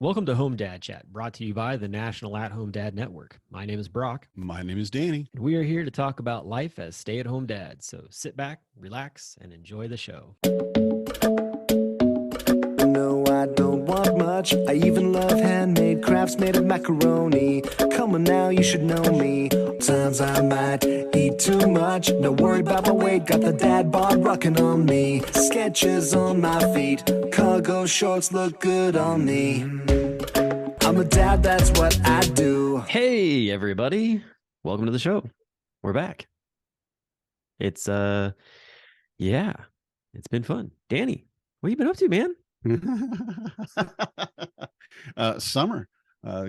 Welcome to Home Dad Chat, brought to you by the National At Home Dad Network. My name is Brock, My name is Danny. and we are here to talk about life as stay at home dads. So sit back, relax, and enjoy the show. No, I don't want much. I even love handmade crafts made of macaroni. Come on now, you should know me. Times I might eat too much. No worry about my weight, got the dad bod rocking on me. Sketches on my feet, cargo shorts look good on me. I'm a dad, that's what I do. Hey, everybody. Welcome to the show. We're back. It's it's been fun. Danny, what have you been up to, man? Summer.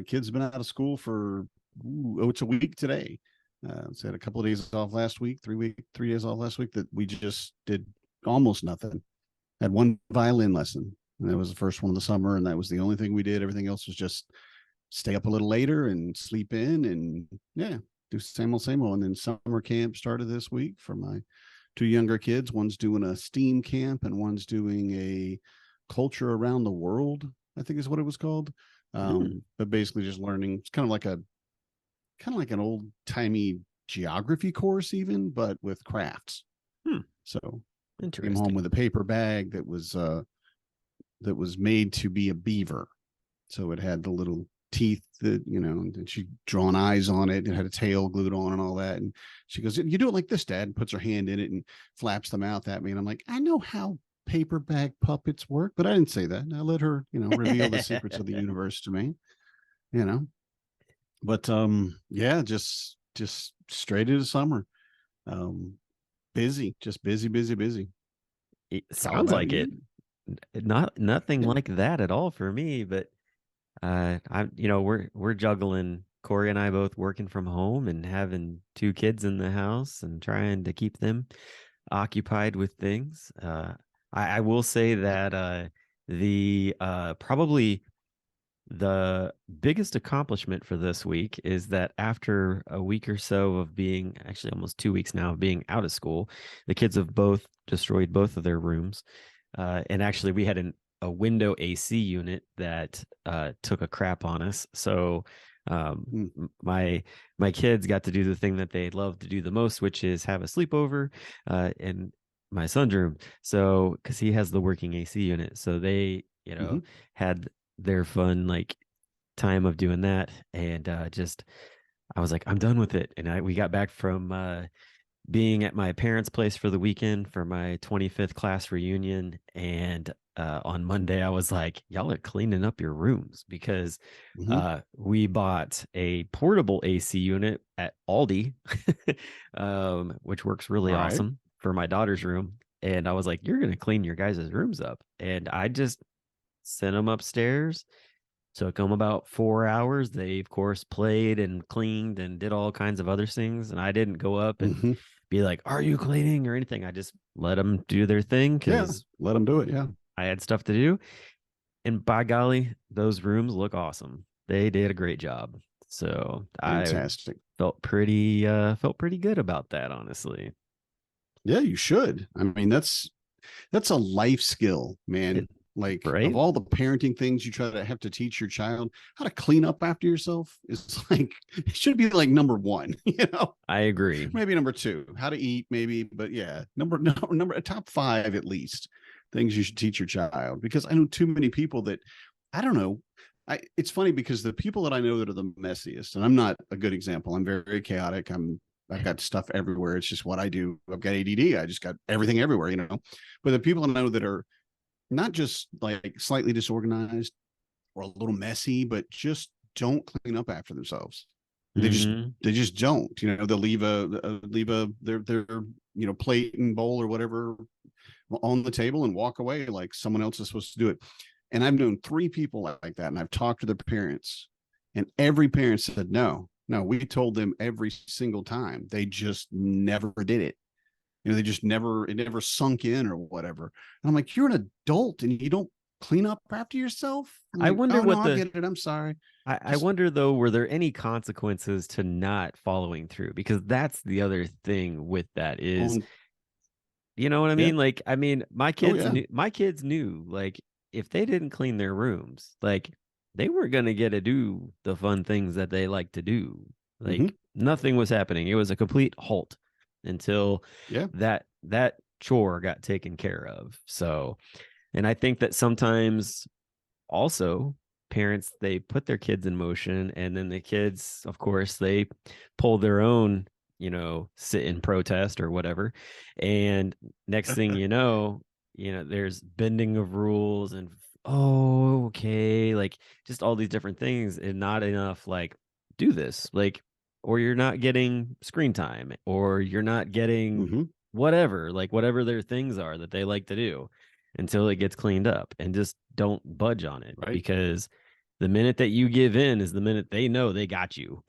Kids have been out of school for it's a week today. So had a couple of days off last week, 3 days off last week that we just did almost nothing. Had one violin lesson, and that was the first one of the summer, and that was the only thing we did. Everything else was just stay up a little later and sleep in, and do same old. And then summer camp started this week for my two younger kids. One's doing a STEAM camp, and one's doing a culture around the world, I think is what it was called. But basically just learning. It's kind of like an old timey geography course, even, but with crafts. So Interesting. came home with a paper bag that was made to be a beaver. So it had the little teeth that, and she'd drawn eyes on it and had a tail glued on and all that. And she goes, "You do it like this, Dad," and puts her hand in it and flaps the mouth at me. And I'm like, I know how paper bag puppets work, but I didn't say that. I let her, reveal the secrets of the universe to me, but just straight into summer. Busy, just busy. It sounds like it. Nothing Yeah. like that at all for me, but we're juggling. Corey and I both working from home and having two kids in the house and trying to keep them occupied with things. I will say that the probably the biggest accomplishment for this week is that after a week or so of being, actually almost 2 weeks now of being out of school, the kids have both destroyed both of their rooms. And actually we had a window AC unit that took a crap on us. So my kids got to do the thing that they love to do the most, which is have a sleepover in my son's room. So because he has the working AC unit, so they had their fun time of doing that, and I was like, I'm done with it. And we got back from being at my parents' place for the weekend for my 25th class reunion. And on Monday, I was like, y'all are cleaning up your rooms, because we bought a portable AC unit at Aldi, which works really awesome for my daughter's room. And I was like, you're going to clean your guys' rooms up. And I just sent them upstairs. Took them about 4 hours. They, of course, played and cleaned and did all kinds of other things. And I didn't go up and be like, "Are you cleaning?" or anything. I just let them do their thing, because let them do it. Yeah, I had stuff to do. And by golly, those rooms look awesome. They did a great job. So fantastic. I felt pretty good about that, honestly. Yeah, you should. I mean, that's a life skill, man. Of all the parenting things you try to have to teach your child, how to clean up after yourself is it should be number one. I agree. Maybe number two, how to eat, maybe, but yeah, number top five at least things you should teach your child. Because I know too many people that I don't know. It's funny because the people that I know that are the messiest, and I'm not a good example. I'm very, very chaotic. I've got stuff everywhere. It's just what I do. I've got ADD. I just got everything everywhere, But the people I know that are not just slightly disorganized or a little messy, but just don't clean up after themselves. They just don't. They'll leave their plate and bowl or whatever on the table and walk away like someone else is supposed to do it. And I've known 3 people like that, and I've talked to their parents, and every parent said no. We told them every single time. They just never did it. They just it never sunk in or whatever. And I'm like, you're an adult and you don't clean up after yourself? I wonder I get it. I'm sorry. I wonder, though, were there any consequences to not following through? Because that's the other thing with that is, you know what I mean? My kids, my kids knew, if they didn't clean their rooms, they weren't going to get to do the fun things that they like to do. Mm-hmm. Like nothing was happening. It was a complete halt until Yeah. that chore got taken care of. So, and I think that sometimes also parents, they put their kids in motion, and then the kids, of course, they pull their own, sit in protest or whatever. And next thing there's bending of rules and, oh, okay, like just all these different things, and not enough like, do this, like, or you're not getting screen time, or you're not getting Mm-hmm. whatever, like whatever their things are that they like to do, until it gets cleaned up, and just don't budge on it, Right. because the minute that you give in is the minute they know they got you.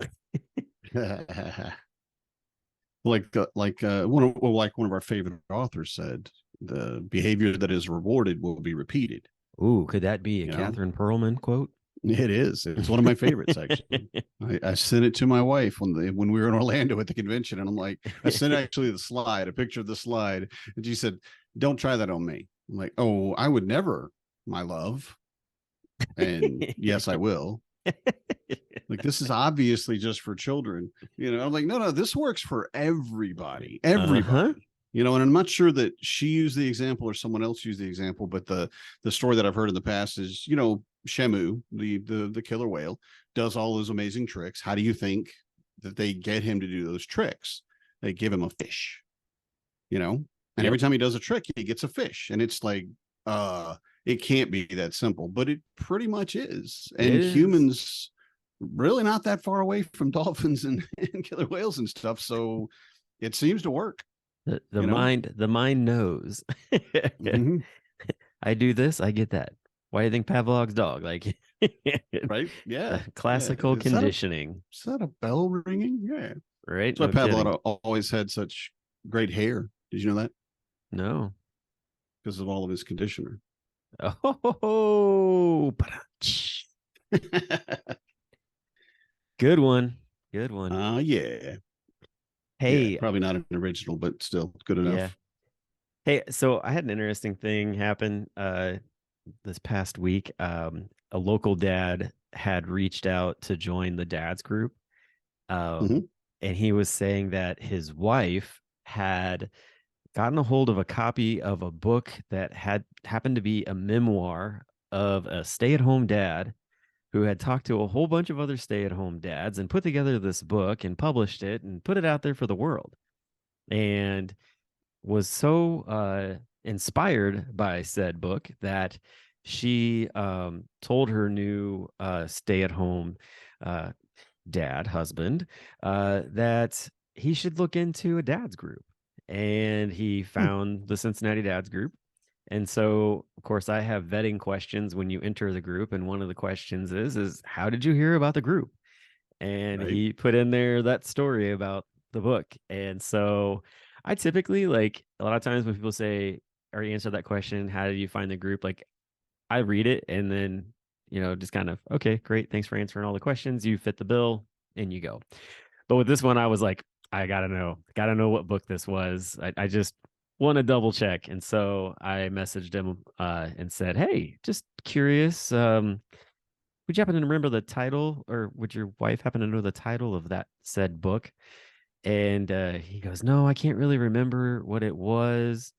like one of our favorite authors said, the behavior that is rewarded will be repeated. Ooh, could that be a You know? Catherine Perlman quote? It is. It's one of my favorites, actually. I sent it to my wife when we were in Orlando at the convention, and I'm like, I sent actually a picture of the slide, and she said, "Don't try that on me." I'm like, "Oh, I would never, my love." And yes, I will. Like, this is obviously just for children. I'm like, no, this works for everybody. Uh-huh. And I'm not sure that she used the example or someone else used the example, but the story that I've heard in the past is, Shamu, the killer whale, does all those amazing tricks. How do you think that they get him to do those tricks? They give him a fish, and Yep. every time he does a trick, he gets a fish. And it's like, it can't be that simple, but it pretty much is. And humans really not that far away from dolphins and killer whales and stuff. So it seems to work. The mind knows. Mm-hmm. I do this, I get that. Why do you think Pavlov's dog? Like, right? Yeah. Classical conditioning. Is that a bell ringing? Yeah. Right. That's why No Pavlov kidding. always had such great hair. Did you know that? No. Because of all of his conditioner. Oh, good one. Good one. Yeah. Hey, Yeah, probably not an original, but still good enough. Yeah. Hey, so I had an interesting thing happen this past week. A local dad had reached out to join the dads group. Mhm. And he was saying that his wife had gotten a hold of a copy of a book that had happened to be a memoir of a stay-at-home dad who had talked to a whole bunch of other stay-at-home dads and put together this book and published it and put it out there for the world. And was so inspired by said book that she told her new stay-at-home dad husband that he should look into a dad's group. And he found the Cincinnati Dads group. And so, of course, I have vetting questions when you enter the group. And one of the questions is how did you hear about the group? And Right. he put in there that story about the book. And so I typically, like, a lot of times when people say or answer that question, how did you find the group? Like, I read it and then, just kind of, okay, great. Thanks for answering all the questions. You fit the bill and you go. But with this one, I was like, I gotta know what book this was. I just want to double check. And so I messaged him and said, hey, just curious. Would you happen to remember the title, or would your wife happen to know the title of that said book? And he goes, no, I can't really remember what it was.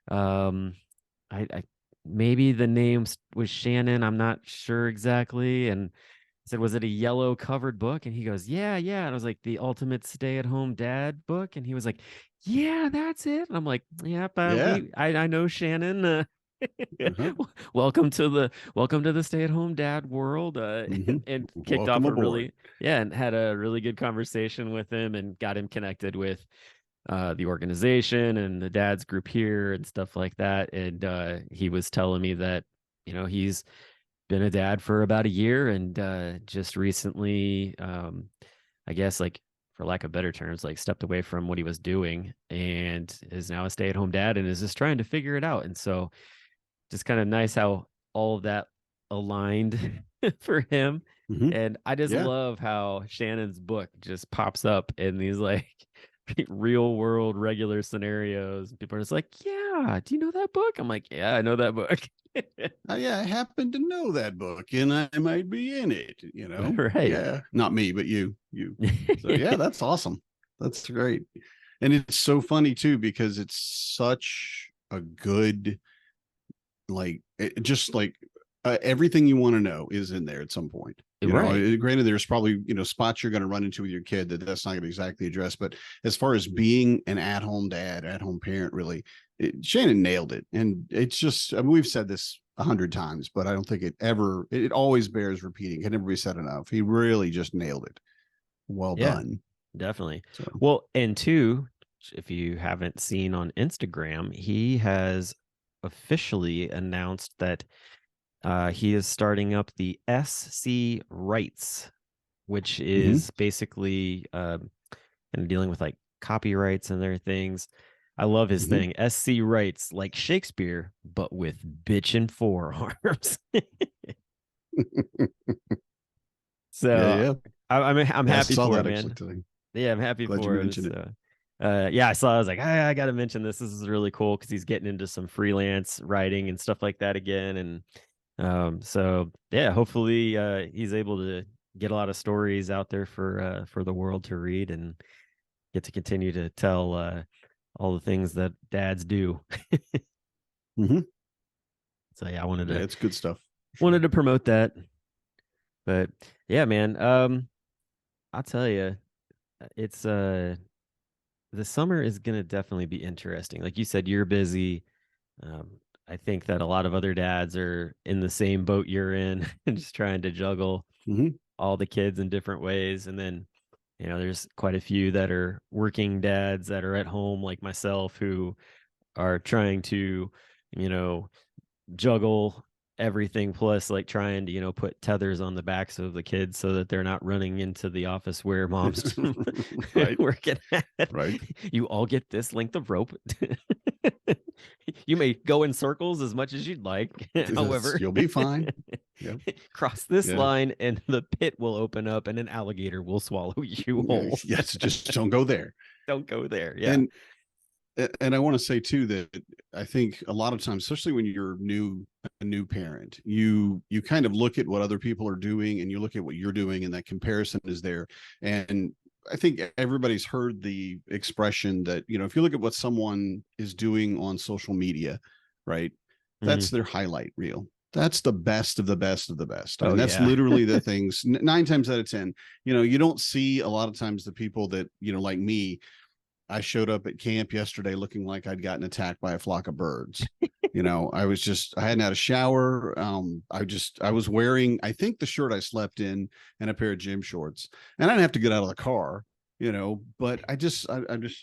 I maybe the name was Shannon. I'm not sure exactly. And I said, was it a yellow covered book? And he goes, yeah. And I was like, the ultimate stay-at-home dad book. And he was like, yeah, that's it. And I'm like, yep, Yeah. I know Shannon. Uh-huh. welcome to the stay-at-home dad world. Mhm. And kicked Welcome off aboard. and had a really good conversation with him and got him connected with the organization and the dads group here and stuff like that. And he was telling me that, he's been a dad for about a year and just recently, I guess, like, for lack of better terms, like stepped away from what he was doing and is now a stay-at-home dad and is just trying to figure it out. And so just kind of nice how all of that aligned for him. Mhm. And I just Yeah. love how Shannon's book just pops up in these like real world regular scenarios. People are just like, yeah, do you know that book? I'm like, yeah, I know that book. Yeah, I happen to know that book and I might be in it, Right. Yeah, not me, but you. So yeah, that's awesome. That's great. And it's so funny too, because it's such a good, like, just like everything you want to know is in there at some point. Right. Granted, there's probably, spots you're going to run into with your kid that's not going to exactly address. But as far as being an at-home dad, at-home parent, really, Shannon nailed it. And it's just, I mean, we've said this 100 times, but I don't think it always bears repeating. It can never be said enough. He really just nailed it. Well Yeah, done. definitely. So, Well, and two, if you haven't seen on Instagram, he has officially announced that he is starting up the SC Rights, which mhm. is basically and dealing with like copyrights and other things. I love his thing. SC Rights, like Shakespeare, but with bitchin' forearms. Yeah, So yeah. I'm Yeah, I happy saw for that it, actually man. today. Yeah, I'm happy Glad you for him. mentioned it. So, yeah, I saw. I was like, I got to mention this. This is really cool because he's getting into some freelance writing and stuff like that again. And so yeah, hopefully he's able to get a lot of stories out there for the world to read and get to continue to tell all the things that dads do. Mm-hmm. So yeah, I Yeah, it's good stuff. wanted to promote that. But yeah, man, I'll tell you, it's the summer is gonna definitely be interesting. Like you said, you're busy. Um, I think that a lot of other dads are in the same boat you're in and just trying to juggle Mm-hmm. all the kids in different ways. And then, there's quite a few that are working dads that are at home, like myself, who are trying to, you know, juggle everything plus like trying to put tethers on the backs of the kids so that they're not running into the office where mom's Right. working at. Right. You all get this length of rope. You may go in circles as much as you'd like. However, You'll be fine. Yep. cross this Yeah. line and the pit will open up and an alligator will swallow you whole. Yes. Just don't go there. Don't go there. Yeah. And I want to say too that I think a lot of times, especially when you're a new parent, you kind of look at what other people are doing and you look at what you're doing, and that comparison is there. And I think everybody's heard the expression that, if you look at what someone is doing on social media, right, that's their highlight reel. That's the best of the best of the best. I mean, that's literally the things 9 times out of 10, you don't see a lot of times the people that, like me. I showed up at camp yesterday looking like I'd gotten attacked by a flock of birds. I hadn't had a shower. I was wearing, I think, the shirt I slept in and a pair of gym shorts, and I didn't have to get out of the car, but I'm just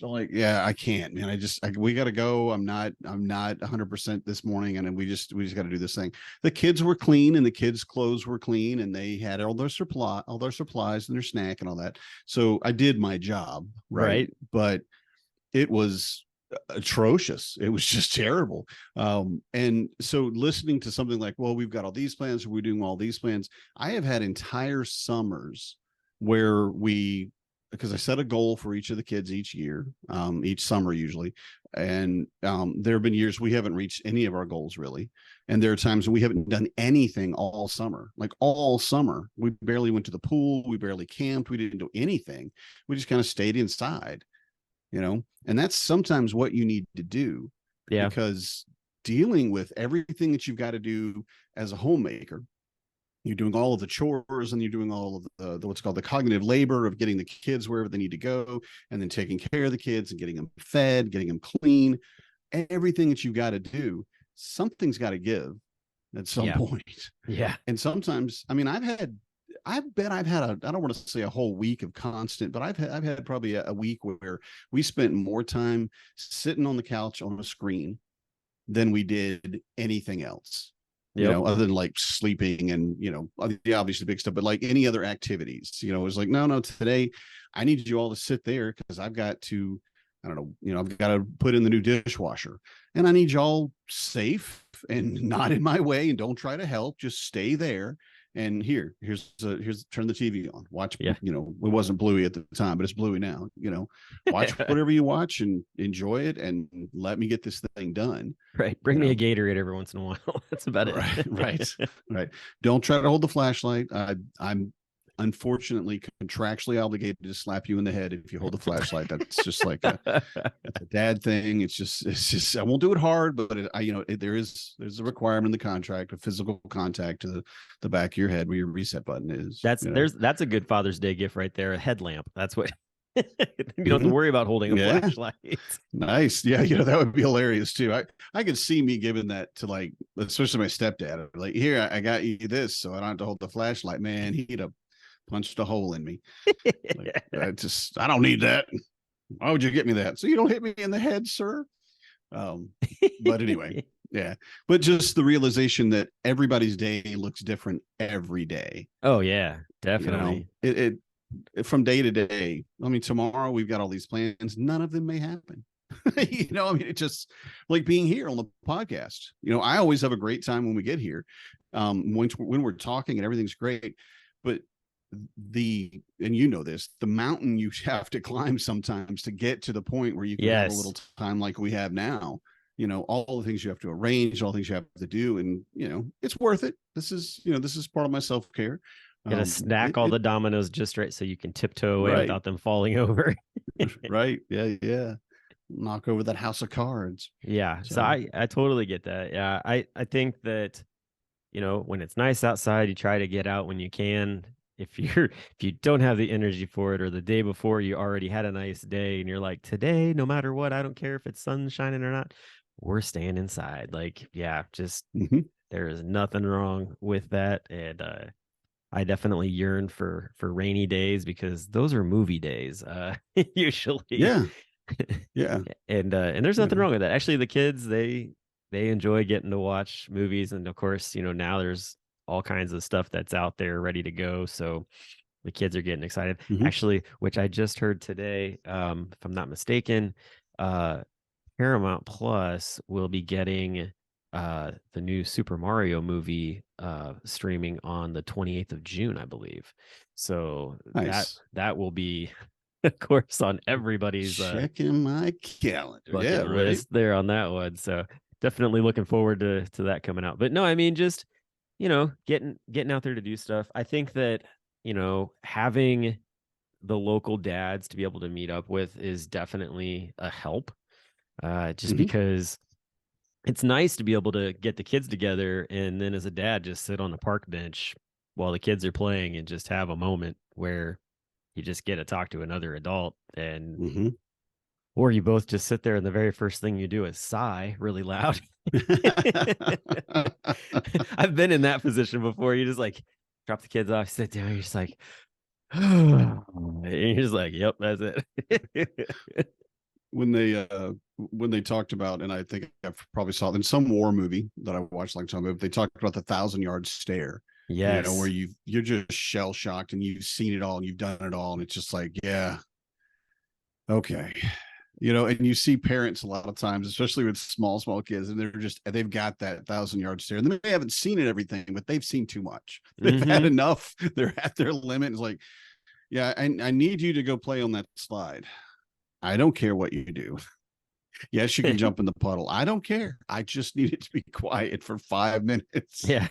like, yeah, I can't, man. We got to go. I'm not 100% this morning. And then we just got to do this thing. The kids were clean and the kids' clothes were clean and they had all their supplies and their snack and all that. So I did my job. Right. But it was atrocious. It was just terrible. And so listening to something like, well, we've got all these plans, we're doing all these plans. I have had entire summers where because I set a goal for each of the kids each year, each summer usually. And there have been years we haven't reached any of our goals really. And there are times when we haven't done anything all summer, like all summer. We barely went to the pool. We barely camped. We didn't do anything. We just kind of stayed inside, and that's sometimes what you need to do. Yeah. Because dealing with everything that you've got to do as a homemaker, you're doing all of the chores and you're doing all of the what's called the cognitive labor of getting the kids wherever they need to go, and then taking care of the kids and getting them fed, getting them clean, everything that you've got to do, something's got to give at some point. Yeah. And sometimes, I mean, I bet I've had I don't want to say a whole week of constant, but I've had probably a week where we spent more time sitting on the couch on a screen than we did anything else. Other than like sleeping and, the obviously big stuff, but like any other activities, it was like, no, today I need you all to sit there because I've got to, I don't know, I've got to put in the new dishwasher and I need y'all safe and not in my way and don't try to help, just stay there. And here's turn the TV on. Watch, Yeah. it wasn't Bluey at the time, but it's Bluey now. Watch whatever you watch and enjoy it, and let me get this thing done. Right. Bring me a Gatorade every once in a while. That's about it. Right. Don't try to hold the flashlight. I'm unfortunately contractually obligated to slap you in the head if you hold the flashlight. That's just like a dad thing. It's just I won't do it hard, but there's a requirement in the contract of physical contact to the back of your head where your reset button is. That's a good Father's Day gift right there. A headlamp. That's what you don't have to worry about holding a flashlight. Nice. Yeah, that would be hilarious too. I could see me giving that to, like, especially my stepdad. Like, here, I got you this, so I don't have to hold the flashlight. Man, he'd have punched a hole in me. Like, I don't need that. Why would you get me that? So you don't hit me in the head, sir. But anyway, yeah. But just the realization that everybody's day looks different every day. Oh yeah, definitely. It from day to day. I mean, tomorrow we've got all these plans. None of them may happen. It just, like being here on the podcast. I always have a great time when we get here, when we're talking and everything's great. But the mountain you have to climb sometimes to get to the point where you can have a little time like we have now. All the things you have to arrange, all the things you have to do, and it's worth it. This is part of my self-care. Gotta stack all the dominoes just right so you can tiptoe away without them falling over. Right. Yeah. Knock over that house of cards. Yeah. So I totally get that. Yeah. I think that, when it's nice outside, you try to get out when you can. If you don't have the energy for it, or the day before you already had a nice day and you're like, today, no matter what, I don't care if it's sun shining or not, we're staying inside. Like, yeah, just there is nothing wrong with that. And I definitely yearn for rainy days, because those are movie days, usually. Yeah. And there's nothing wrong with that. Actually, the kids, they enjoy getting to watch movies, and of course, now there's all kinds of stuff that's out there ready to go. So the kids are getting excited. Actually, which I just heard today, if I'm not mistaken, Paramount Plus will be getting the new Super Mario movie streaming on the 28th of June, I believe. So nice. that will be, of course, on everybody's checking my calendar list there on that one. So definitely looking forward to that coming out. But no, I mean, just getting out there to do stuff. I think that having the local dads to be able to meet up with is definitely a help. Just because it's nice to be able to get the kids together, and then as a dad, just sit on the park bench while the kids are playing and just have a moment where you just get to talk to another adult, and or you both just sit there and the very first thing you do is sigh really loud. I've been in that position before. You just like drop the kids off, sit down, you're just like, and you're just like, yep, that's it. When they talked about, and I think I probably saw it in some war movie that I watched like time ago, they talked about the 1,000-yard stare. Yes. Where you're just shell shocked and you've seen it all and you've done it all, and it's just like, yeah, okay. And you see parents a lot of times, especially with small kids, and they've got that 1,000-yard stare. And they haven't seen it everything, but they've seen too much. They've had enough. They're at their limit. It's like, yeah, I need you to go play on that slide. I don't care what you do. Yes, you can jump in the puddle. I don't care. I just need it to be quiet for 5 minutes. Yeah.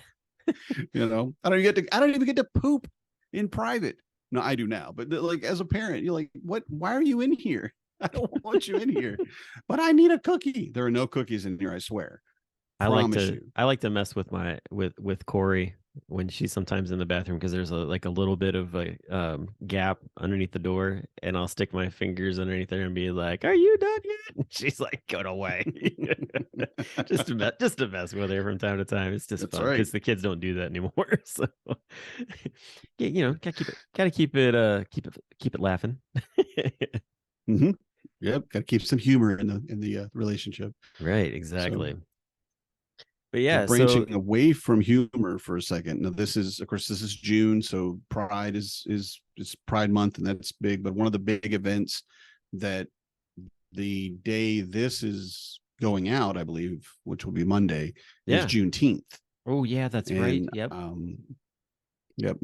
I don't even get to poop in private. No, I do now. But like, as a parent, you're like, what? Why are you in here? I don't want you in here, but I need a cookie. There are no cookies in here, I swear. I like to mess with with Corey when she's sometimes in the bathroom, because there's a little bit of a gap underneath the door, and I'll stick my fingers underneath there and be like, "Are you done yet?" And she's like, "Go away." just to mess with her from time to time. It's just fun, because the kids don't do that anymore. So gotta keep it laughing. Yep, got to keep some humor in the relationship. Right, exactly. But yeah, branching away from humor for a second. Now, this is June, so Pride is Pride Month, and that's big. But one of the big events that the day this is going out, I believe, which will be Monday, is Juneteenth. Oh yeah, that's right. Yep. Yep.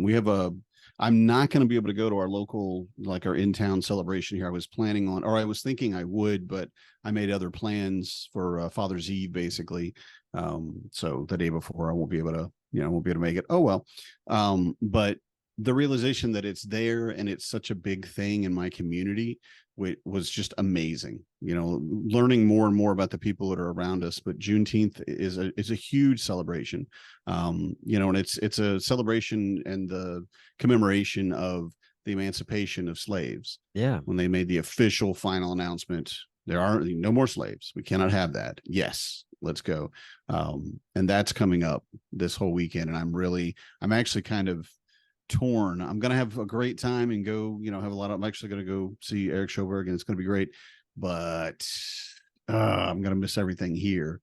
I'm not going to be able to go to our local, like our in-town celebration here. I was planning on, or I was thinking I would, but I made other plans for Father's Eve, basically. So the day before I won't be able to, won't be able to make it. Oh, well. But the realization that it's there and it's such a big thing in my community was just amazing. Learning more and more about the people that are around us. But Juneteenth is a huge celebration. And it's a celebration and the commemoration of the emancipation of slaves. Yeah. When they made the official final announcement, there are no more slaves. We cannot have that. Yes, let's go. And that's coming up this whole weekend. And I'm actually kind of torn. I'm going to have a great time and go, I'm actually going to go see Eric Schoberg and it's going to be great, but I'm going to miss everything here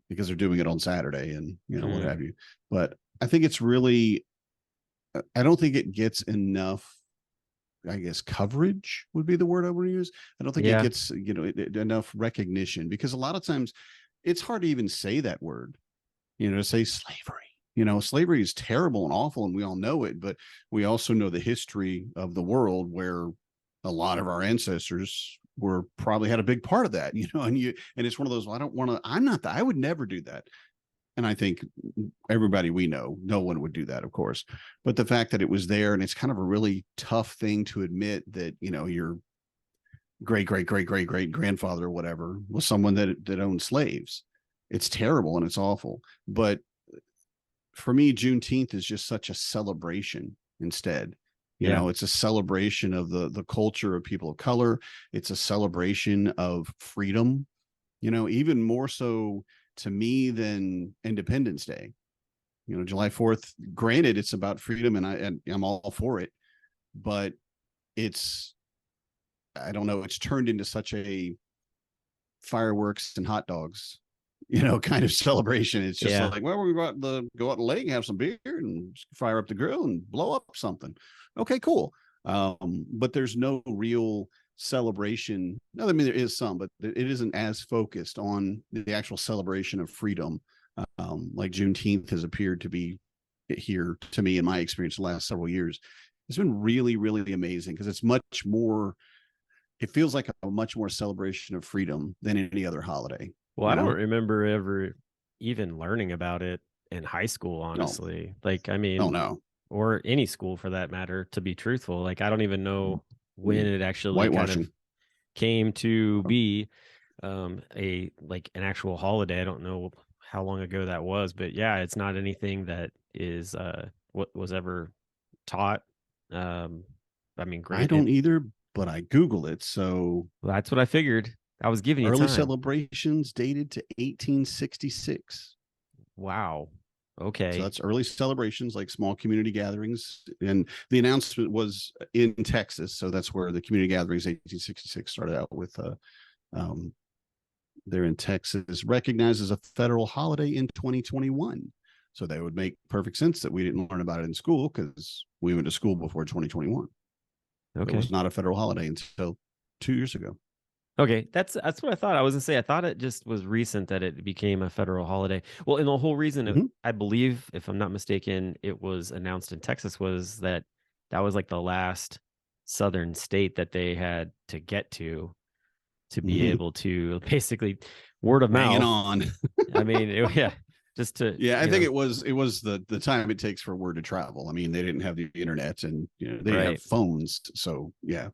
because they're doing it on Saturday and, what have you. But I think it's really, I don't think it gets enough, I guess, coverage would be the word I would use. I don't think it gets, enough recognition because a lot of times it's hard to even say that word, to say slavery. Slavery is terrible and awful, and we all know it, but we also know the history of the world where a lot of our ancestors were probably had a big part of that, and it's one of those, well, I don't want to, I would never do that. And I think everybody we know, no one would do that, of course. But the fact that it was there, and it's kind of a really tough thing to admit that, your great grandfather or whatever was someone that owned slaves. It's terrible and it's awful. But for me, Juneteenth is just such a celebration instead. It's a celebration of the culture of people of color. It's a celebration of freedom, even more so to me than Independence Day. July 4th, granted, it's about freedom and I'm all for it, but I don't know, it's turned into such a fireworks and hot dogs kind of celebration. It's just like, well, we go out in the lake and have some beer and fire up the grill and blow up something. Okay, cool. But there's no real celebration. No, I mean, there is some, but it isn't as focused on the actual celebration of freedom. Like Juneteenth has appeared to be here to me in my experience the last several years. It's been really, really amazing because it's much more, it feels like a much more celebration of freedom than any other holiday. Well, I don't remember ever even learning about it in high school, honestly. No. Like, I mean, no. Or any school for that matter, to be truthful. Like, I don't even know when it actually kind of came to be an actual holiday. I don't know how long ago that was, but yeah, it's not anything that is what was ever taught. I mean, great. I don't either, but I Google it. So that's what I figured. I was giving you early time. Celebrations dated to 1866. Wow. Okay. So that's early celebrations, like small community gatherings. And the announcement was in Texas. So that's where the community gatherings 1866 started out with. They're in Texas, recognized as a federal holiday in 2021. So that would make perfect sense that we didn't learn about it in school because we went to school before 2021. Okay. It was not a federal holiday until 2 years ago. Okay, that's what I thought. I was gonna say I thought it just was recent that it became a federal holiday. Well, and the whole reason I believe, if I'm not mistaken, it was announced in Texas was that was like the last southern state that they had to get to be able to basically word of mouth. Hanging on. I mean, just to I think it was the time it takes for word to travel. I mean, they didn't have the internet and they didn't have phones, so yeah.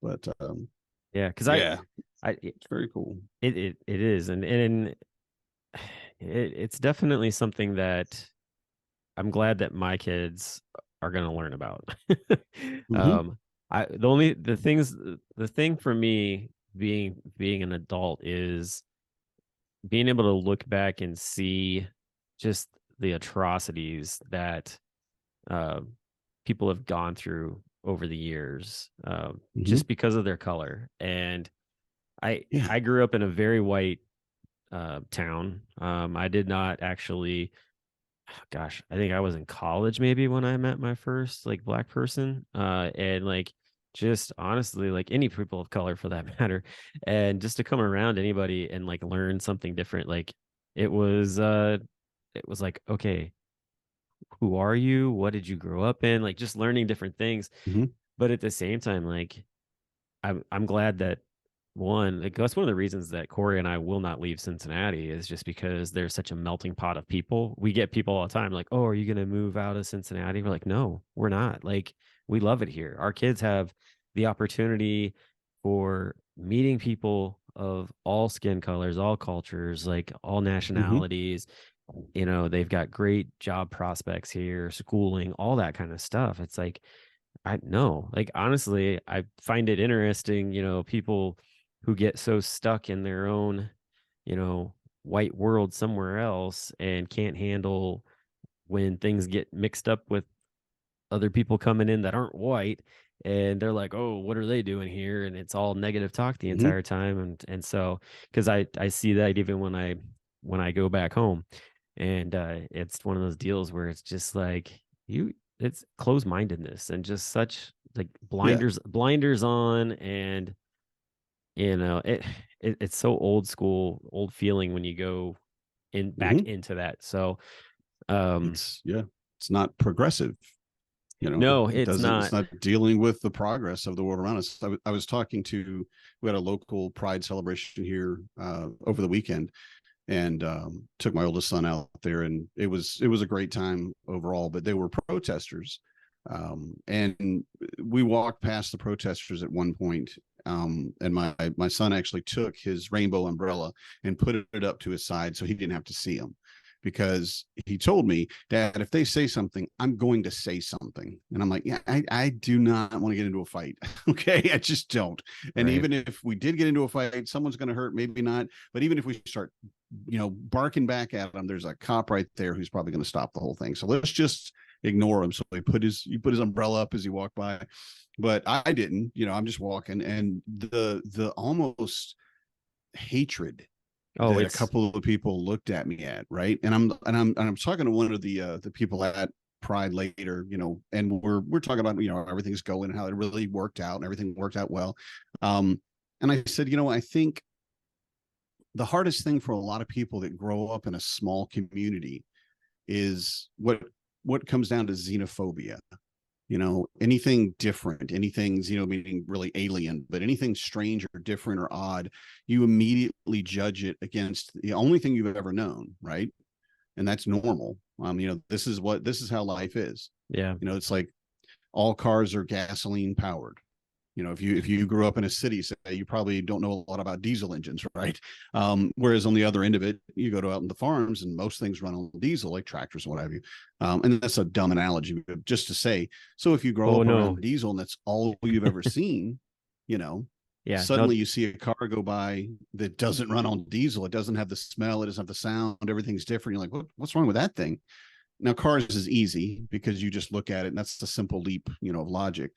But yeah, because it's very cool. It is, and it's definitely something that I'm glad that my kids are going to learn about. The thing for me being an adult is being able to look back and see just the atrocities that people have gone through over the years, just because of their color. And I grew up in a very white town. I did not actually, I think I was in college maybe when I met my first like black person. And like, just honestly, like any people of color for that matter. And just to come around anybody and like learn something different, like it was like, okay, who are you? What did you grow up in? Like just learning different things. Mhm. But at the same time, like I'm glad that one, like that's one of the reasons that Corey and I will not leave Cincinnati is just because there's such a melting pot of people. We get people all the time like, "Oh, are you going to move out of Cincinnati?" We're like, "No, we're not." Like we love it here. Our kids have the opportunity for meeting people of all skin colors, all cultures, like all Mhm. nationalities. You know, they've got great job prospects here, schooling, all that kind of stuff. It's like I know, like honestly, I find it interesting, people who get so stuck in their own, you know, white world somewhere else and can't handle when things get mixed up with other people coming in that aren't white and they're like, "Oh, what are they doing here?" And it's all negative talk the Mhm. entire time and so cuz I see that even when I go back home and it's one of those deals where it's just like it's closed-mindedness and just such like Yeah. blinders on and it's so old school, old feeling when you go in back Mhm. into that. So um Yeah, it's not progressive. no, It it's doesn't, it's not. not dealing with the progress of the world around us. I was talking to, we had a local pride celebration here over the weekend, and took my oldest son out there, and it was a great time overall. But they were protesters, and we walked past the protesters at one point, and my son actually took his rainbow umbrella and put it up to his side so he didn't have to see them, because he told me, Dad, if they say something, I'm going to say something. And I'm like, yeah, I do not want to get into a fight. Okay. I just don't. And Right. even if we did get into a fight, someone's going to hurt, maybe not. But even if we start, barking back at him, there's a cop right there who's probably going to stop the whole thing. So let's just ignore him. So he put his umbrella up as he walked by, but I didn't. I'm just walking, and the almost hatred Oh, that a it's couple of people looked at me at, right? And I'm talking to one of the people at Pride later, and we're talking about, everything's going and how it really worked out and everything worked out well. And I said, I think the hardest thing for a lot of people that grow up in a small community is what comes down to xenophobia. Anything different, anything's, meaning really alien, but anything strange or different or odd, you immediately judge it against the only thing you've ever known, right? And that's normal. This is how life is. yeah. It's like all cars are gasoline powered. If you grew up in a city, say, you probably don't know a lot about diesel engines, right? Whereas on the other end of it, you go to out in the farms and most things run on diesel, like tractors and what have you. And that's a dumb analogy, but just to say, so if you grow Oh up no. around diesel and that's all you've ever seen, you know Yeah. No. suddenly you see a car go by that doesn't run on diesel, it doesn't have the smell, it doesn't have the sound, everything's different. You're like, what's wrong with that thing? Now, cars is easy because you just look at it and that's the simple leap, of logic.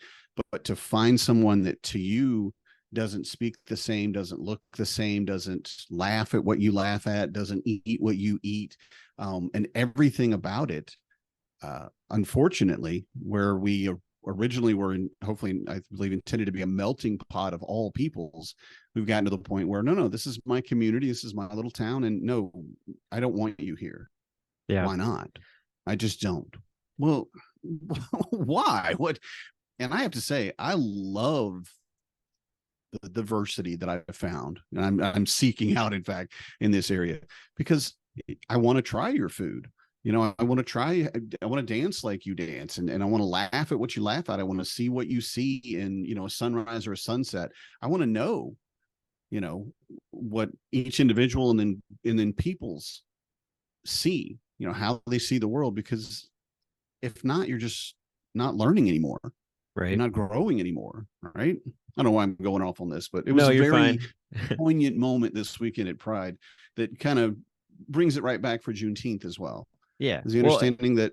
But to find someone that to you doesn't speak the same, doesn't look the same, doesn't laugh at what you laugh at, doesn't eat what you eat, and everything about it, unfortunately, where we originally were hopefully, I believe, intended to be a melting pot of all peoples, we've gotten to the point where, no, this is my community, this is my little town, and no, I don't want you here. Yeah. Why not? I just don't. Well, why? What? And I have to say, I love the diversity that I've found, and I'm seeking out, in fact, in this area, because I want to try your food. I want to try. I want to dance like you dance, and I want to laugh at what you laugh at. I want to see what you see in a sunrise or a sunset. I want to know, what each individual and then people's see, how they see the world, because if not, you're just not learning anymore. You're Right. not growing anymore. Right. I don't know why I'm going off on this, but it was No, a you're very fine. poignant moment this weekend at Pride that kind of brings it right back for Juneteenth as well. Yeah. Is the Well, understanding that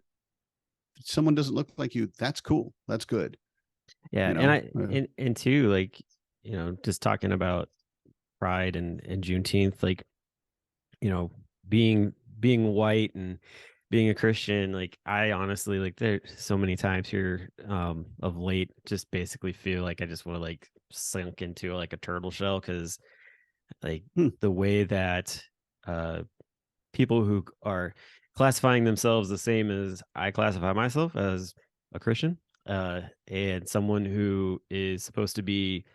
someone doesn't look like you, that's cool. That's good. yeah, You and know, I and too, like, just talking about Pride and Juneteenth, like, you know, being white and being a Christian, like I honestly like there so many times here of late just basically feel like I just want to like sink into like a turtle shell because like hmm, the way that people who are classifying themselves the same as I classify myself as a Christian, and someone who is supposed to be,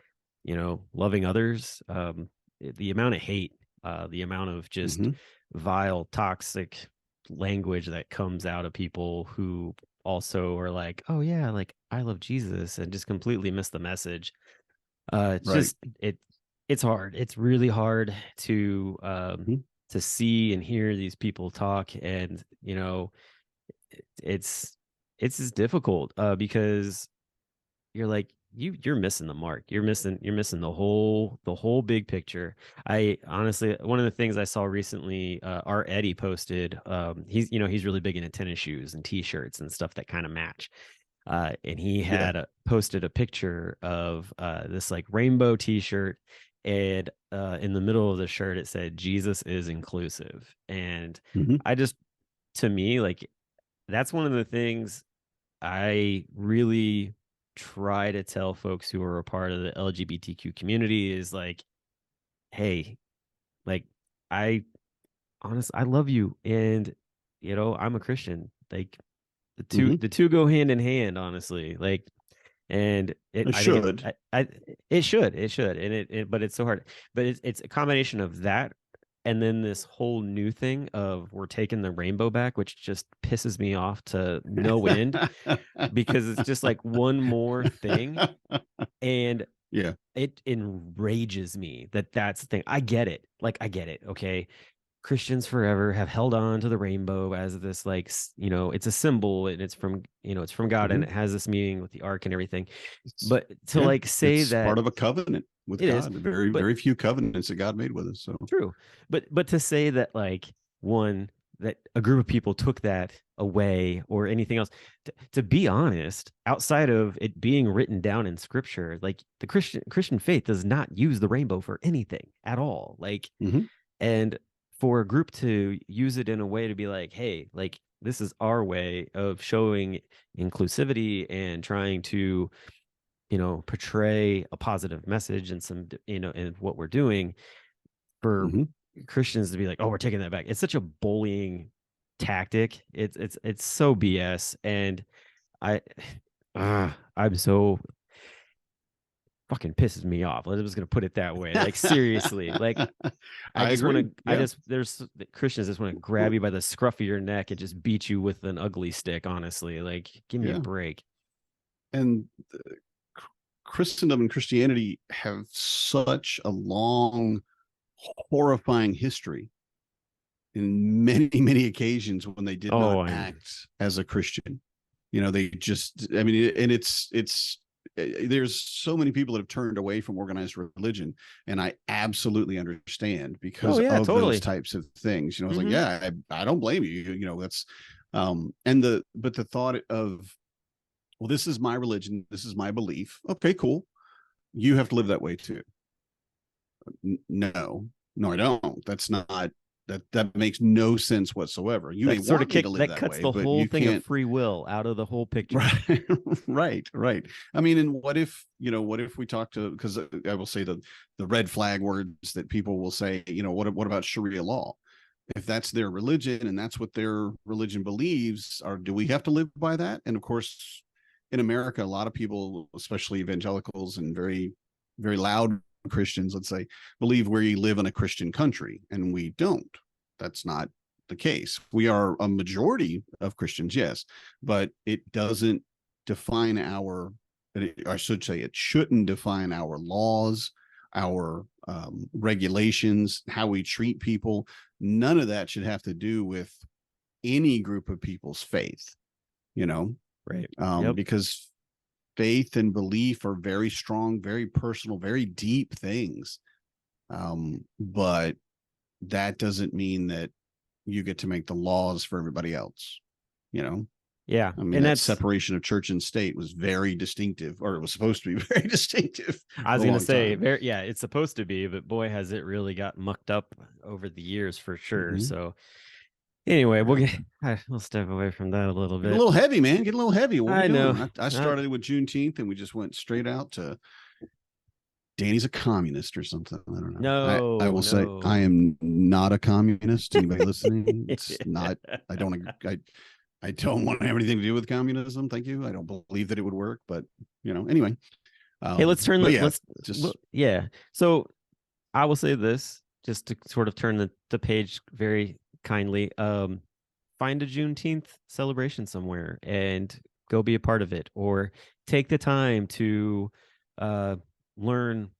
loving others. The amount of hate, the amount of just Mm-hmm. vile, toxic language that comes out of people who also are like, oh yeah, like I love Jesus, and just completely miss the message. It's Right. just it's hard. It's really hard Mm-hmm. to see and hear these people talk, and it's it's just difficult because you're like you're missing the mark. You're missing the whole big picture. I honestly, one of the things I saw recently, our Eddie posted, he's really big into tennis shoes and t-shirts and stuff that kind of match. And he Yeah. had posted a picture of this like rainbow t-shirt, and in the middle of the shirt it said Jesus is inclusive. And Mm-hmm. I just, to me, like, that's one of the things I really try to tell folks who are a part of the LGBTQ community is like, hey, like, I I love you, and I'm a Christian. Like, the two Mm-hmm. the two go hand in hand, honestly. Like, and It should. it should, and but it's so hard. But it's a combination of that, and then this whole new thing of we're taking the rainbow back, which just pisses me off to no end, because it's just like one more thing, and Yeah. it enrages me that that's the thing. I get it. Like, I get it. Okay. Christians forever have held on to the rainbow as this, like, it's a symbol, and it's from God, and Mm-hmm. it has this meaning with the ark and everything. It's, But to yeah, like say it's that part of a covenant with it is, God. Very, but very few covenants that God made with us. So, true. But to say that, like, one, that a group of people took that away or anything else, to be honest, outside of it being written down in scripture, like, the Christian faith does not use the rainbow for anything at all. Like, mm-hmm. and for a group to use it in a way to be like, hey, like, this is our way of showing inclusivity and trying to, portray a positive message and some, in what we're doing, for Mm-hmm. Christians to be like, oh, we're taking that back. It's such a bullying tactic. It's so BS. And I, I'm so, fucking pisses me off. I was gonna put it that way. Like, seriously, like, I I just want agree. to. Yeah. There's Christians just want to grab you by the scruff of your neck and just beat you with an ugly stick. Honestly, like, give me a Yeah. break. And Christendom and Christianity have such a long, horrifying history in many, many occasions when they did not act as a Christian. They just, I mean, and it's there's so many people that have turned away from organized religion, and I absolutely understand because Yeah, of totally. those types of things. I was like, Mhm. yeah, I don't blame you. That's but the thought of, well, this is my religion, this is my belief. Okay, cool. You have to live that way too. No, I don't. That's not, that makes no sense whatsoever. You may That sort of want me to kick live that that cuts way, the but whole you thing of can't. free will out of the whole picture. Right. I mean, and what if we talk to, because I will say the red flag words that people will say, what about Sharia law? If that's their religion and that's what their religion believes, or do we have to live by that? And of course, in America, a lot of people, especially evangelicals and very, very loud Christians, let's say, believe we live in a Christian country, and we don't. That's not the case. We are a majority of Christians, yes, but it doesn't define our, I should say, it shouldn't define our laws, our regulations, how we treat people. None of that should have to do with any group of people's faith, Right. Yep. because faith and belief are very strong, very personal, very deep things. But that doesn't mean that you get to make the laws for everybody else. Yeah. I mean, And that that's, separation of church and state was very distinctive, or it was supposed to be very distinctive. I was for a gonna long say, time. yeah, it's supposed to be, but boy, has it really got mucked up over the years, for sure. Mhm. So anyway, Yeah. we'll step away from that a little Get a bit. little heavy, man. Get a little heavy. What are we I know. doing? I started with Juneteenth, and we just went straight out to Danny's a communist or something. I don't know. I No, will say I no. am not a communist. Anybody listening? It's not. I don't. I don't want to have anything to do with communism. Thank you. I don't believe that it would work. But anyway. Hey, let's turn But the yeah, let's just yeah. So I will say this just to sort of turn the page very kindly. Find a Juneteenth celebration somewhere and go be a part of it, or take the time to learn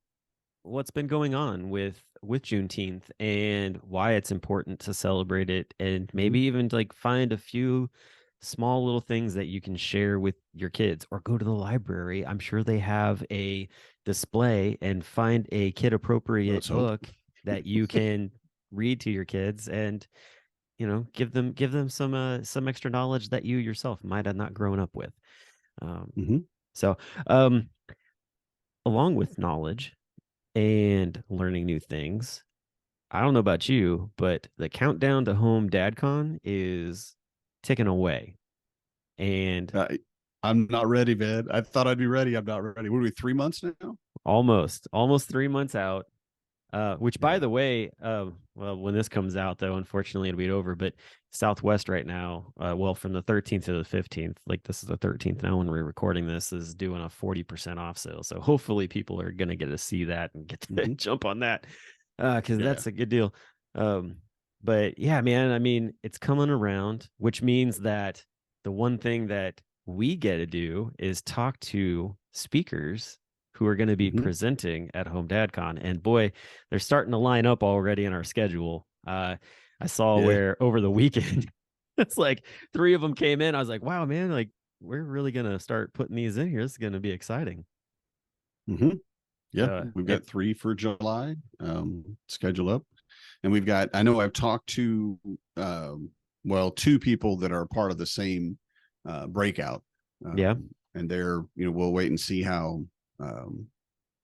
what's been going on with Juneteenth and why it's important to celebrate it, and maybe even like find a few small little things that you can share with your kids, or go to the library. I'm sure they have a display, and find a kid appropriate let's hope. book that you can read to your kids, and give them some extra knowledge that you yourself might have not grown up with. Mhm. So along with knowledge and learning new things, I don't know about you, but the countdown to HomeDadCon is ticking away. And I'm not ready, man. I thought I'd be ready. I'm not ready. What are we, 3 months now? almost 3 months out. Which, by Yeah. the way, well, when this comes out, though, unfortunately, it'll be over. But Southwest right now, well, from the 13th to the 15th, like this is the 13th now when we're recording this, is doing a 40% off sale. So hopefully people are going to get to see that and get to jump on that, because that's a good deal. But yeah, man, I mean, it's coming around, which means that the one thing that we get to do is talk to speakers who are going to be presenting at HomeDadCon. And boy, they're starting to line up already in our schedule. I saw where over the weekend, it's like 3 of them came in. I was like, wow, man, like we're really going to start putting these in here. This is going to be exciting. Yeah, we've got 3 for July scheduled up. And we've got, I know I've talked to, 2 people that are part of the same breakout. And they're, we'll wait and see how,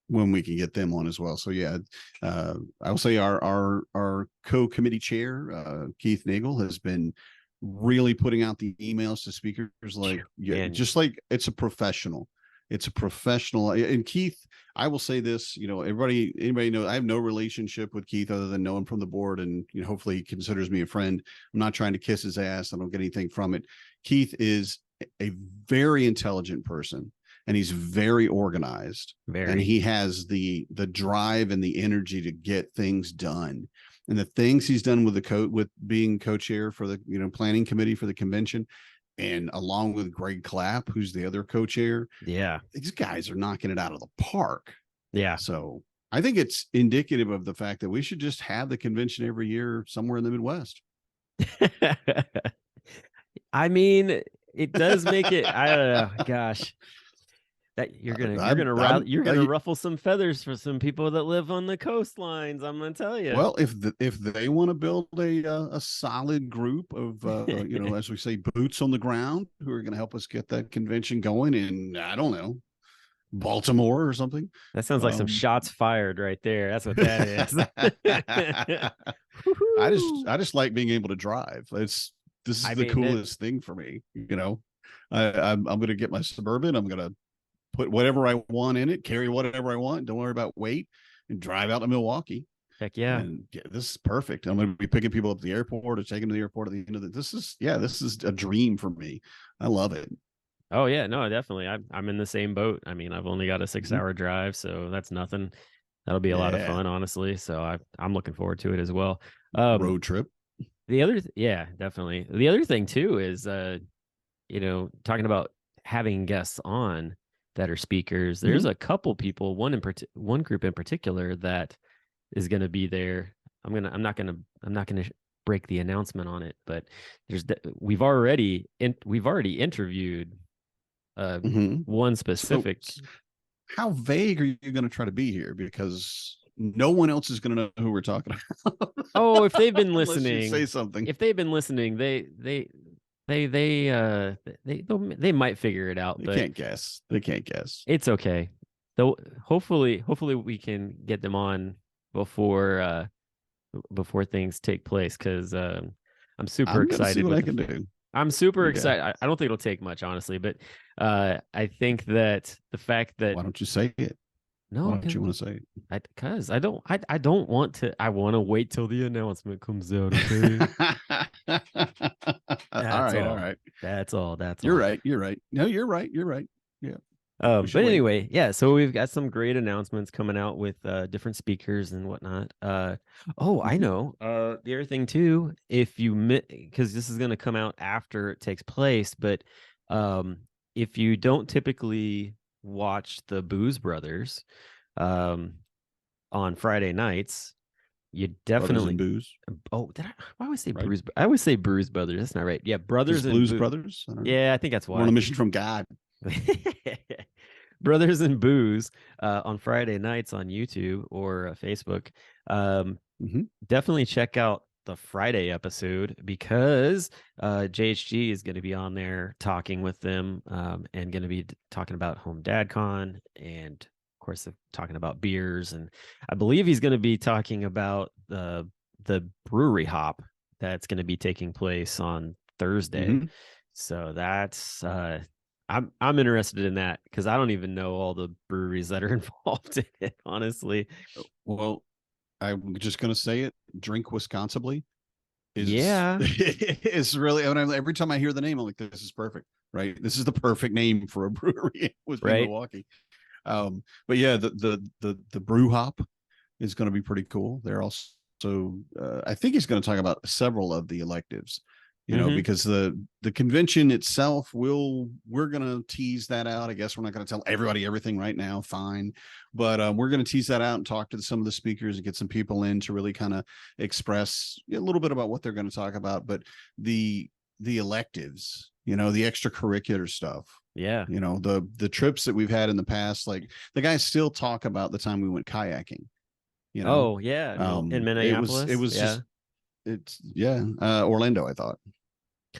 when we can get them on as well. So yeah, I will say our co-committee chair, Keith Nagel, has been really putting out the emails to speakers like, just like it's a professional. It's a professional. And Keith, I will say this, anybody knows I have no relationship with Keith other than know him from the board, and hopefully he considers me a friend. I'm not trying to kiss his ass. I don't get anything from it. Keith is a very intelligent person, and he's very organized. And he has the drive and the energy to get things done. And the things he's done with being co-chair for the planning committee for the convention, and along with Greg Clapp, who's the other co-chair, these guys are knocking it out of the park. So I think it's indicative of the fact that we should just have the convention every year somewhere in the Midwest. I mean, it does make it, I don't know, gosh, that you're gonna ruffle some feathers for some people that live on the coastlines. I'm gonna tell you. Well, if they want to build a solid group of as we say, boots on the ground, who are going to help us get that convention going in, I don't know, Baltimore or something. That sounds like some shots fired right there. That's what that is. I just like being able to drive. This is the coolest thing for me. I'm going to get my Suburban. I'm going to put whatever I want in it, carry whatever I want. Don't worry about weight, and drive out to Milwaukee. Heck yeah. And this is perfect. I'm going to be picking people up at the airport or taking them to the airport at the end of this is a dream for me. I love it. Oh yeah, no, definitely. I'm in the same boat. I mean, I've only got a 6-hour drive, so that's nothing. That'll be a lot of fun, honestly. So I'm looking forward to it as well. Road trip. The other, definitely. The other thing too is, talking about having guests on that are speakers. There's a couple people, one group in particular that is going to be there. I'm not going to break the announcement on it, but we've already interviewed one specific. So how vague are you going to try to be here? Because no one else is going to know who we're talking about. Oh, if they've been listening, say something. If they've been listening, they might figure it out. They can't guess. It's okay. So hopefully we can get them on before things take place, because I'm super excited. See what I can do. I'm super excited. I don't think it'll take much, honestly, but I think that the fact that, why don't you say it? No, Why don't you want to say it? because I don't want to. I want to wait till the announcement comes out. Okay, All that's right, all all. right. That's all. That's You're all. right. You're right. No, you're right. You're right. Yeah, we should But wait. anyway, yeah. So we've got some great announcements coming out with different speakers and whatnot. Oh, I Mhm. know. The other thing too, if you because this is going to come out after it takes place, but um, if you don't typically watch the Booze Brothers, um, on Friday nights, you Brothers and definitely. Booze, Oh, did I? Why always say right? Bruise? I always say Bruise Brothers. That's not right. Yeah, Because Brothers and Blues Boo. Brothers. I don't know. Yeah, I think that's We're on a why. mission from God. Brothers and Booze on Friday nights on YouTube or Facebook. Um, Hmm. Definitely check out the Friday episode because JHG is going to be on there talking with them and going to be talking about HomeDadCon and, of course, talking about beers. And I believe he's going to be talking about the brewery hop that's going to be taking place on Thursday. Hmm. So that's I'm interested in that because I don't even know all the breweries that are involved in it, honestly. Well, I'm just going to say it. Drink Wisconsibly is Yeah, is really. Every time I hear the name, I'm like, this is perfect, right? This is the perfect name for a brewery in right. Milwaukee. But yeah, the brew hop is going to be pretty cool. They're also, I think he's going to talk about several of the electives, Hmm. because the convention itself we're going to tease that out. I guess we're not going to tell everybody everything right now. Fine. But we're going to tease that out and talk to some of the speakers and get some people in to really kind of express a little bit about what they're going to talk about. But the electives, the extracurricular stuff, Yeah. the trips that we've had in the past, like the guys still talk about the time we went kayaking. you know Oh, yeah. In it Minneapolis. was Yeah. just it's yeah, Orlando, I thought.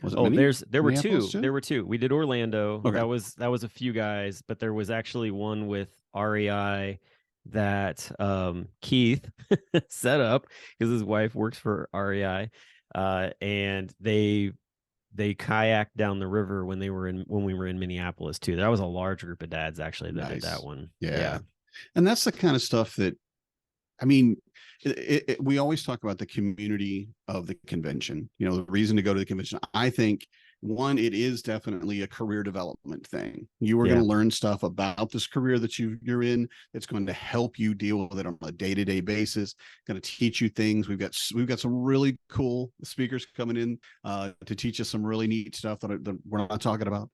Was it Oh, there were Minneapolis two. too? There were two. We did Orlando. Okay. That was a few guys, but there was actually one with REI that Keith set up because his wife works for REI. And they kayaked down the river when we were in Minneapolis too. That was a large group of dads actually that did that Nice. one. Yeah. Yeah. And that's the kind of stuff that, I mean, we always talk about the community of the convention, the reason to go to the convention. I think, one, it is definitely a career development thing. You are going Yeah. to learn stuff about this career that you're in that's going to help you deal with it on a day-to-day basis, going to teach you things. We've got some really cool speakers coming in to teach us some really neat stuff that we're not talking about.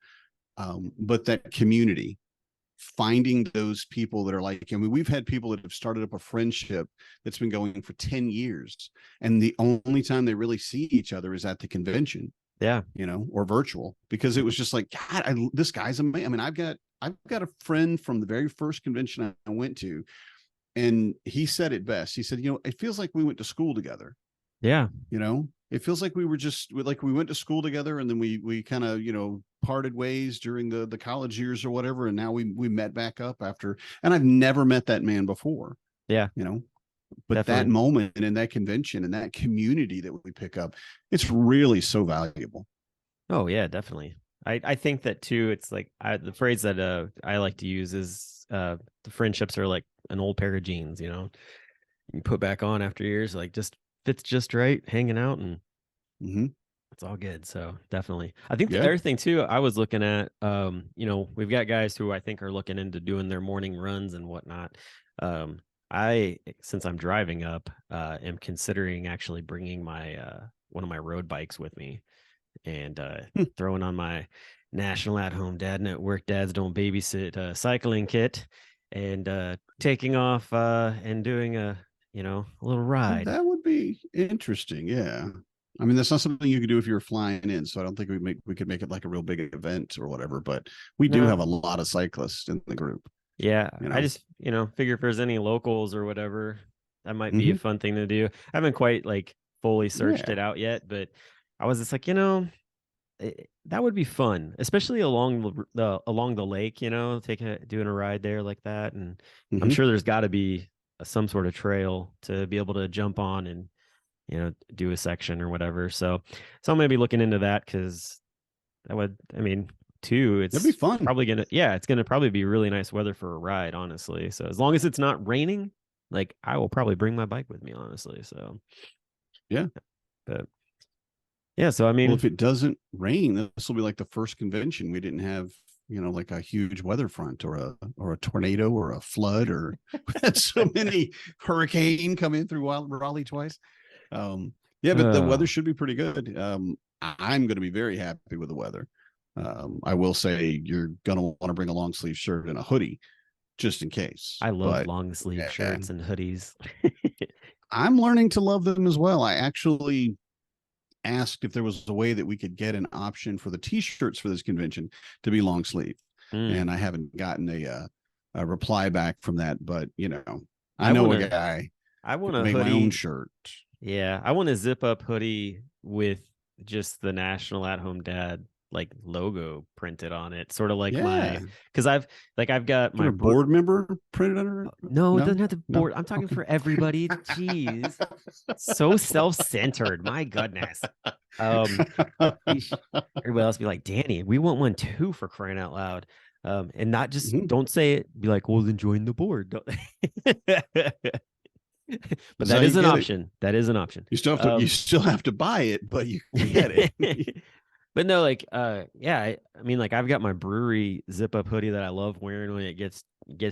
But that community, finding those people that are like, I mean, we've had people that have started up a friendship that's been going for 10 years. And the only time they really see each other is at the convention, Yeah. or virtual, because it was just like, God, this guy's amazing. I mean, I've got a friend from the very first convention I went to, and he said it best. He said, it feels like we went to school together. Yeah. It feels like we were just like we went to school together, and then we kind of parted ways during the college years or whatever, and now we met back up after. And I've never met that man before. Yeah. But that Definitely. moment and that convention and that community that we pick up, it's really so valuable. Oh yeah, definitely. I think that too. It's like the phrase that I like to use is the friendships are like an old pair of jeans. You put back on after years, like just fits just right, hanging out, and Mm-hmm. it's all good. So definitely, I think the Yeah. other thing too, I was looking at, we've got guys who I think are looking into doing their morning runs and whatnot. Since I'm driving up, am considering actually bringing my one of my road bikes with me and throwing on my National at Home Dad Network Dads Don't Babysit cycling kit and taking off and doing a little ride. That would be interesting. Yeah. I mean, that's not something you could do if you were flying in. So I don't think we could make it like a real big event or whatever. But we do No, have a lot of cyclists in the group. yeah, You I know. just figure if there's any locals or whatever, that might be a Mm-hmm. fun thing to do. I haven't quite like fully searched Yeah. it out yet, but I was just like, that would be fun, especially along the lake, doing a ride there like that. And I'm Mm-hmm. sure there's got to be some sort of trail to be able to jump on and do a section or whatever. So I'm maybe looking into that because that would, I mean, too, That'd be it's fun. probably it's gonna probably be really nice weather for a ride, honestly. So as long as it's not raining, like I will probably bring my bike with me, honestly. So Yeah. but yeah, so I Well, mean, if it doesn't rain, this will be like the first convention we didn't have, like a huge weather front or a tornado or a flood, or we had so many hurricane come in through Raleigh twice. Yeah, but the weather should be pretty good. I'm going to be very happy with the weather. I will say you're going to want to bring a long sleeve shirt and a hoodie just in case. I love long sleeve shirts and hoodies. I'm learning to love them as well. I actually asked if there was a way that we could get an option for the t-shirts for this convention to be long sleeve. And I haven't gotten a reply back from that, but I know a guy. I want to make hoodie, my own shirt. Yeah, I want a zip up hoodie with just the National at Home Dad like logo printed on it, sort of like because I've got my board member printed under it. No, it doesn't have the board. I'm talking for everybody. Jeez, so self-centered. My goodness. Everybody else be like, Danny, we want one too, for crying out loud. And not just don't say it. Be like, well, then join the board. But that is an option. That is an option. You still have to buy it, but you can get it. But no, like, I mean, like, I've got my brewery zip up hoodie that I love wearing when it gets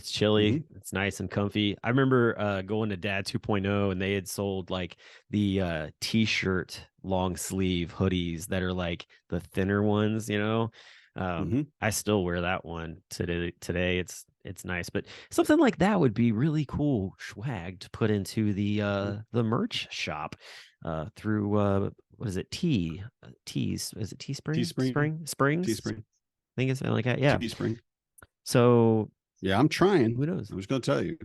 chilly. It's nice and comfy. I remember going to Dad 2.0 and they had sold like the t-shirt long sleeve hoodies that are like the thinner ones, I still wear that one today. It's nice, but something like that would be really cool swag to put into the merch shop through what is it? Tees? Is it Teespring? Springs? Teespring. I think it's something like that. Yeah. Teespring. So yeah, I'm trying. Who knows? I was going to tell you,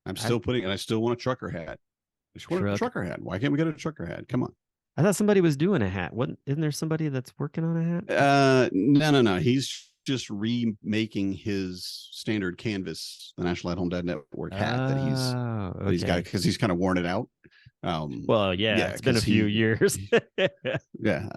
I'm still and I still want a trucker hat. I just want a trucker hat. Why can't we get a trucker hat? Come on. I thought somebody was doing a hat. Isn't there somebody that's working on a hat? No. He's just remaking his standard canvas, the National at Home Dad Network hat that he's got, because he's kind of worn it out. It's been a few years. Yeah.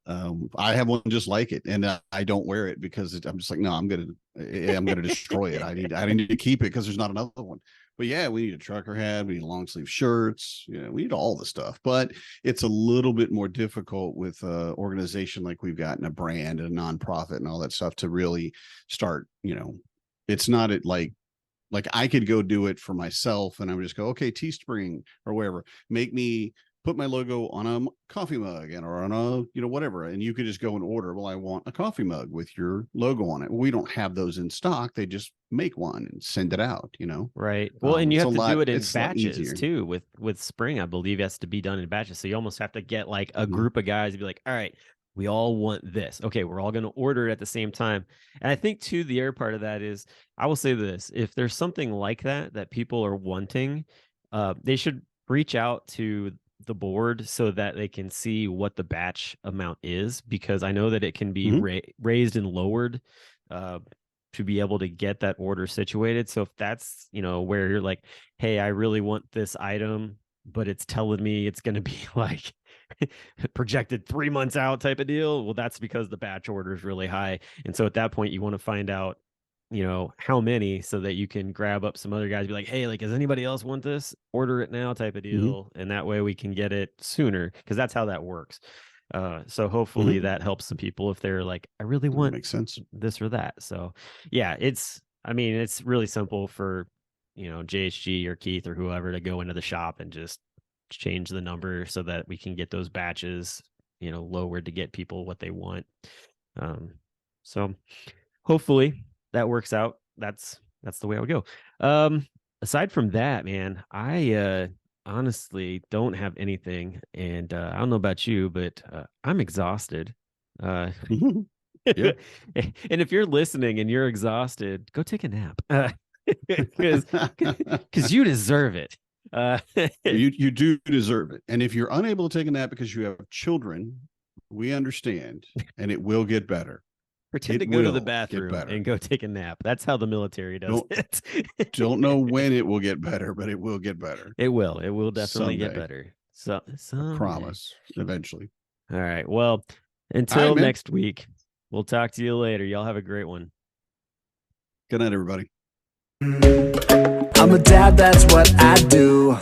I have one just like it, and I don't wear it because I'm just like, no, I'm gonna destroy it. I need to keep it because there's not another one. But yeah, we need a trucker hat, we need long sleeve shirts, we need all the stuff. But it's a little bit more difficult with an organization like we've got, and a brand and a nonprofit and all that stuff to really start. It's not like I could go do it for myself, and I would just go, okay, Teespring or wherever, make me put my logo on a coffee mug or on a, whatever. And you could just go and order, well, I want a coffee mug with your logo on it. We don't have those in stock. They just make one and send it out, Right. Well, and you have to do it in batches too. With Spring, I believe it has to be done in batches. So you almost have to get like a group of guys and be like, all right, we all want this. Okay, we're all going to order it at the same time. And I think too, the other part of that is, I will say this, if there's something like that people are wanting, they should reach out to the board so that they can see what the batch amount is, because I know that it can be raised and lowered to be able to get that order situated. So if that's, where you're like, hey, I really want this item, but it's telling me it's going to be like projected 3 months out type of deal. Well, that's because the batch order is really high. And so at that point, you want to find out, how many, so that you can grab up some other guys, be like, hey, like, does anybody else want this? Order it now type of deal. And that way we can get it sooner, because that's how that works. So hopefully that helps some people if they're like, I really want makes sense, this or that. So yeah, it's really simple for, JHG or Keith or whoever to go into the shop and just change the number so that we can get those batches, lowered to get people what they want. So hopefully that works out. That's the way I would go. Aside from that, man, I honestly don't have anything, and I don't know about you, but I'm exhausted. And if you're listening and you're exhausted, go take a nap, because you deserve it. You do deserve it. And if you're unable to take a nap because you have children, we understand, and it will get better. Pretend to go to the bathroom and go take a nap. That's how the military does it. Don't know when it will get better, but it will get better. It will. It will definitely get better. I promise. Eventually. All right. Well, until next week, We'll talk to you later. Y'all have a great one. Good night, everybody. I'm a dad, that's what I do.